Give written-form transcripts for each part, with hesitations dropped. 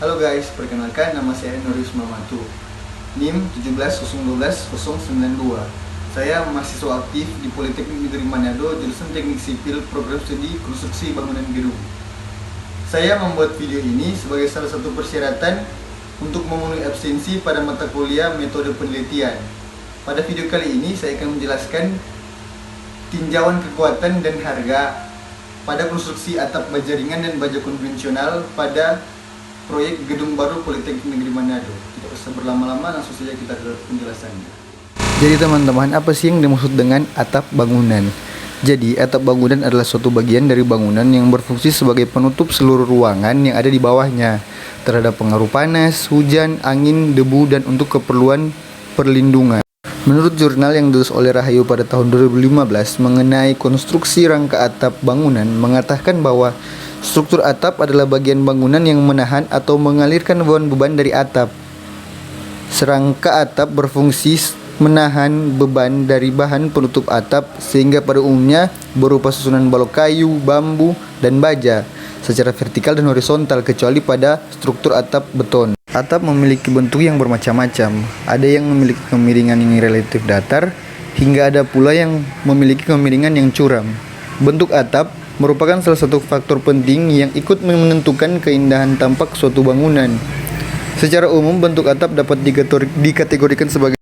Halo guys, perkenalkan nama saya Nurius Mamatu, NIM 17012-092. Saya mahasiswa aktif di Politeknik Negeri Manado, jurusan Teknik Sipil, Program Studi Konstruksi Bangunan Gedung. Saya membuat video ini sebagai salah satu persyaratan untuk memenuhi absensi pada mata kuliah metode penelitian. Pada video kali ini saya akan menjelaskan tinjauan kekuatan dan harga pada konstruksi atap baja ringan dan baja konvensional pada proyek gedung baru Politeknik Negeri Manado. Tidak usah berlama-lama, langsung saja kita ke penjelasannya. Jadi teman-teman, apa sih yang dimaksud dengan atap bangunan? Jadi atap bangunan adalah suatu bagian dari bangunan yang berfungsi sebagai penutup seluruh ruangan yang ada di bawahnya terhadap pengaruh panas, hujan, angin, debu, dan untuk keperluan perlindungan. Menurut jurnal yang ditulis oleh Rahayu pada tahun 2015 mengenai konstruksi rangka atap bangunan, mengatakan bahwa struktur atap adalah bagian bangunan yang menahan atau mengalirkan beban-beban dari atap. Serangka atap berfungsi menahan beban dari bahan penutup atap sehingga pada umumnya berupa susunan balok kayu, bambu, dan baja secara vertikal dan horizontal, kecuali pada struktur atap beton. Atap memiliki bentuk yang bermacam-macam. Ada yang memiliki kemiringan yang relatif datar, hingga ada pula yang memiliki kemiringan yang curam. Bentuk atap merupakan salah satu faktor penting yang ikut menentukan keindahan tampak suatu bangunan. Secara umum, bentuk atap dapat dikategorikan sebagai: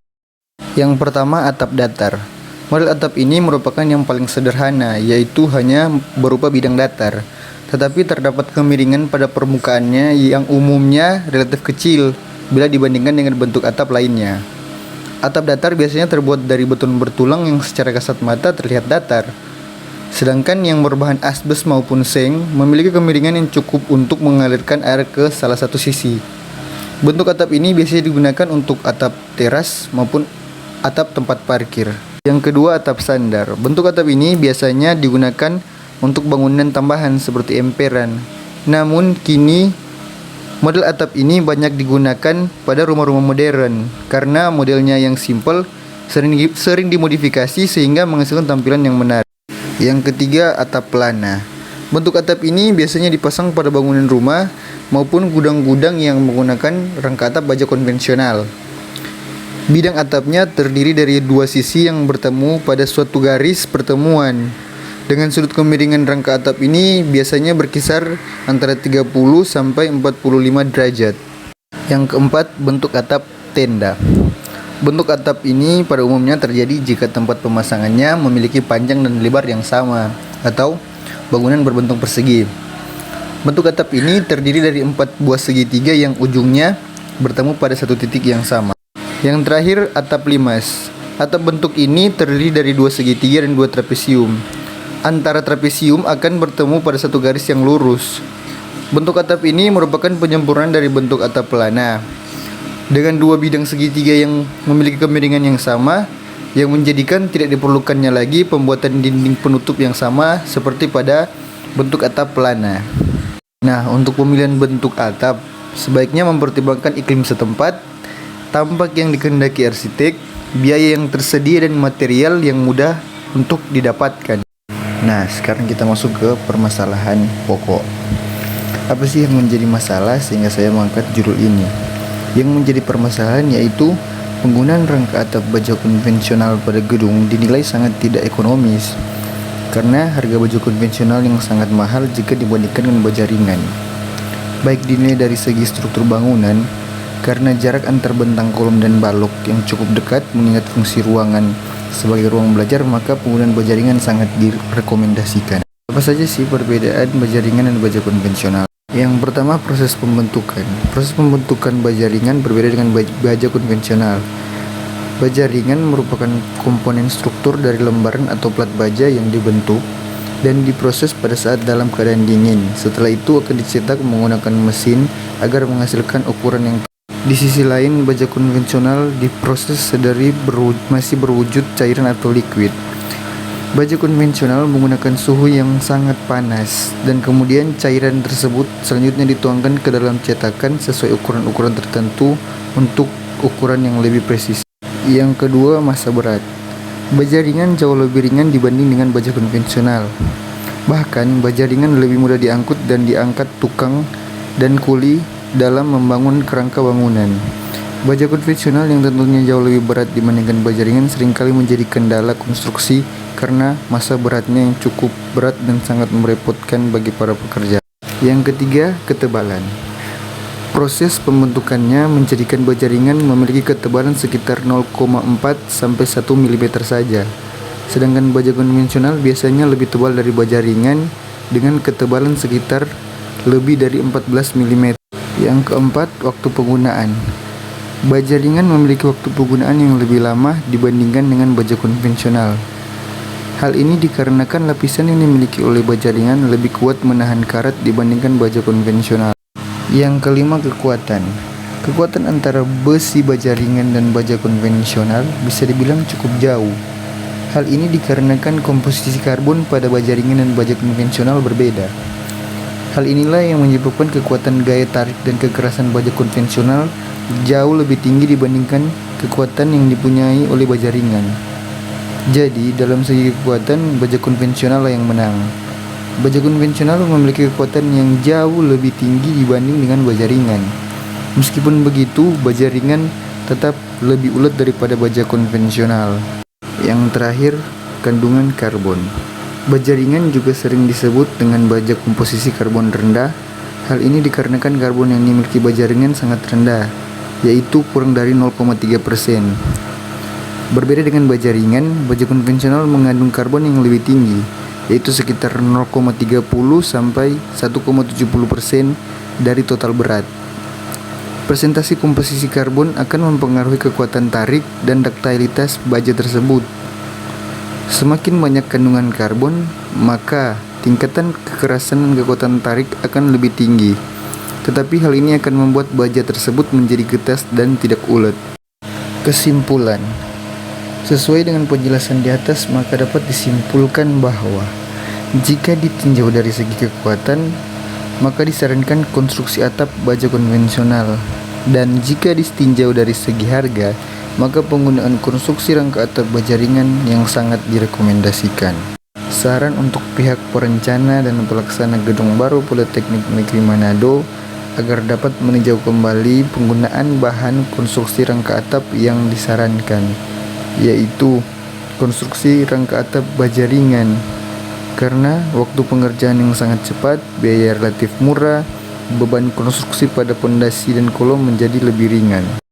yang pertama, atap datar. Model atap ini merupakan yang paling sederhana, yaitu hanya berupa bidang datar, tetapi terdapat kemiringan pada permukaannya yang umumnya relatif kecil bila dibandingkan dengan bentuk atap lainnya. Atap datar biasanya terbuat dari beton bertulang yang secara kasat mata terlihat datar. Sedangkan yang berbahan asbes maupun seng memiliki kemiringan yang cukup untuk mengalirkan air ke salah satu sisi. Bentuk atap ini biasanya digunakan untuk atap teras maupun atap tempat parkir. Yang kedua, atap sandar. Bentuk atap ini biasanya digunakan untuk bangunan tambahan seperti emperan. Namun kini model atap ini banyak digunakan pada rumah-rumah modern karena modelnya yang simple, sering dimodifikasi sehingga menghasilkan tampilan yang menarik. Yang ketiga, atap pelana. Bentuk atap ini biasanya dipasang pada bangunan rumah maupun gudang-gudang yang menggunakan rangka atap baja konvensional. Bidang atapnya terdiri dari dua sisi yang bertemu pada suatu garis pertemuan. Dengan sudut kemiringan rangka atap ini biasanya berkisar antara 30 sampai 45 derajat. Yang keempat, bentuk atap tenda. Bentuk atap ini pada umumnya terjadi jika tempat pemasangannya memiliki panjang dan lebar yang sama atau bangunan berbentuk persegi. Bentuk atap ini terdiri dari 4 buah segitiga yang ujungnya bertemu pada satu titik yang sama. Yang terakhir, atap limas. Atap bentuk ini terdiri dari 2 segitiga dan 2 trapesium. Antara trapesium akan bertemu pada satu garis yang lurus. Bentuk atap ini merupakan penyempurnaan dari bentuk atap pelana, dengan 2 bidang segitiga yang memiliki kemiringan yang sama, yang menjadikan tidak diperlukannya lagi pembuatan dinding penutup yang sama seperti pada bentuk atap pelana. Nah, untuk pemilihan bentuk atap sebaiknya mempertimbangkan iklim setempat, tampak yang dikehendaki arsitek, biaya yang tersedia, dan material yang mudah untuk didapatkan. Nah, sekarang kita masuk ke permasalahan pokok. Apa sih yang menjadi masalah sehingga saya mengangkat judul ini? Yang menjadi permasalahan yaitu penggunaan rangka atap baja konvensional pada gedung dinilai sangat tidak ekonomis karena harga baja konvensional yang sangat mahal jika dibandingkan dengan baja ringan. Baik dinilai dari segi struktur bangunan, karena jarak antar bentang kolom dan balok yang cukup dekat mengingat fungsi ruangan sebagai ruang belajar, maka penggunaan baja ringan sangat direkomendasikan. Apa saja sih perbedaan baja ringan dan baja konvensional? Yang pertama, proses pembentukan. Proses pembentukan baja ringan berbeda dengan baja konvensional. Baja ringan merupakan komponen struktur dari lembaran atau plat baja yang dibentuk dan diproses pada saat dalam keadaan dingin. Setelah itu akan dicetak menggunakan mesin agar menghasilkan ukuran yang tepat. Di sisi lain, baja konvensional diproses sedari masih berwujud cairan atau liquid. Baja konvensional menggunakan suhu yang sangat panas dan kemudian cairan tersebut selanjutnya dituangkan ke dalam cetakan sesuai ukuran-ukuran tertentu untuk ukuran yang lebih presisi. Yang kedua, massa berat. Baja ringan jauh lebih ringan dibanding dengan baja konvensional. Bahkan baja ringan lebih mudah diangkut dan diangkat tukang dan kuli dalam membangun kerangka bangunan. Baja konvensional yang tentunya jauh lebih berat dibandingkan baja ringan seringkali menjadi kendala konstruksi karena massa beratnya yang cukup berat dan sangat merepotkan bagi para pekerja. Yang ketiga, ketebalan. Proses pembentukannya menjadikan baja ringan memiliki ketebalan sekitar 0,4 sampai 1 mm saja. Sedangkan baja konvensional biasanya lebih tebal dari baja ringan dengan ketebalan sekitar lebih dari 14 mm. Yang keempat, waktu penggunaan. Baja ringan memiliki waktu penggunaan yang lebih lama dibandingkan dengan baja konvensional. Hal ini dikarenakan lapisan yang dimiliki oleh baja ringan lebih kuat menahan karat dibandingkan baja konvensional. Yang kelima, kekuatan. Kekuatan antara besi baja ringan dan baja konvensional bisa dibilang cukup jauh. Hal ini dikarenakan komposisi karbon pada baja ringan dan baja konvensional berbeda. Hal inilah yang menyebabkan kekuatan gaya tarik dan kekerasan baja konvensional jauh lebih tinggi dibandingkan kekuatan yang dipunyai oleh baja ringan. Jadi, dalam segi kekuatan, baja konvensional yang menang. Baja konvensional memiliki kekuatan yang jauh lebih tinggi dibanding dengan baja ringan. Meskipun begitu, baja ringan tetap lebih ulet daripada baja konvensional. Yang terakhir, kandungan karbon. Baja ringan juga sering disebut dengan baja komposisi karbon rendah. Hal ini dikarenakan karbon yang dimiliki baja ringan sangat rendah, yaitu kurang dari 0,3%. Berbeda dengan baja ringan, baja konvensional mengandung karbon yang lebih tinggi, yaitu sekitar 0,30 sampai 1,70% dari total berat. Presentasi komposisi karbon akan mempengaruhi kekuatan tarik dan duktilitas baja tersebut. Semakin banyak kandungan karbon, maka tingkatan kekerasan dan kekuatan tarik akan lebih tinggi. Tetapi hal ini akan membuat baja tersebut menjadi getas dan tidak ulet. Kesimpulan. Sesuai dengan penjelasan di atas, maka dapat disimpulkan bahwa jika ditinjau dari segi kekuatan, maka disarankan konstruksi atap baja konvensional. Dan jika ditinjau dari segi harga, maka penggunaan konstruksi rangka atap baja ringan yang sangat direkomendasikan. Saran untuk pihak perencana dan pelaksana gedung baru Politeknik Negeri Manado agar dapat meninjau kembali penggunaan bahan konstruksi rangka atap yang disarankan, yaitu konstruksi rangka atap baja ringan, karena waktu pengerjaan yang sangat cepat, biaya relatif murah, beban konstruksi pada pondasi dan kolom menjadi lebih ringan.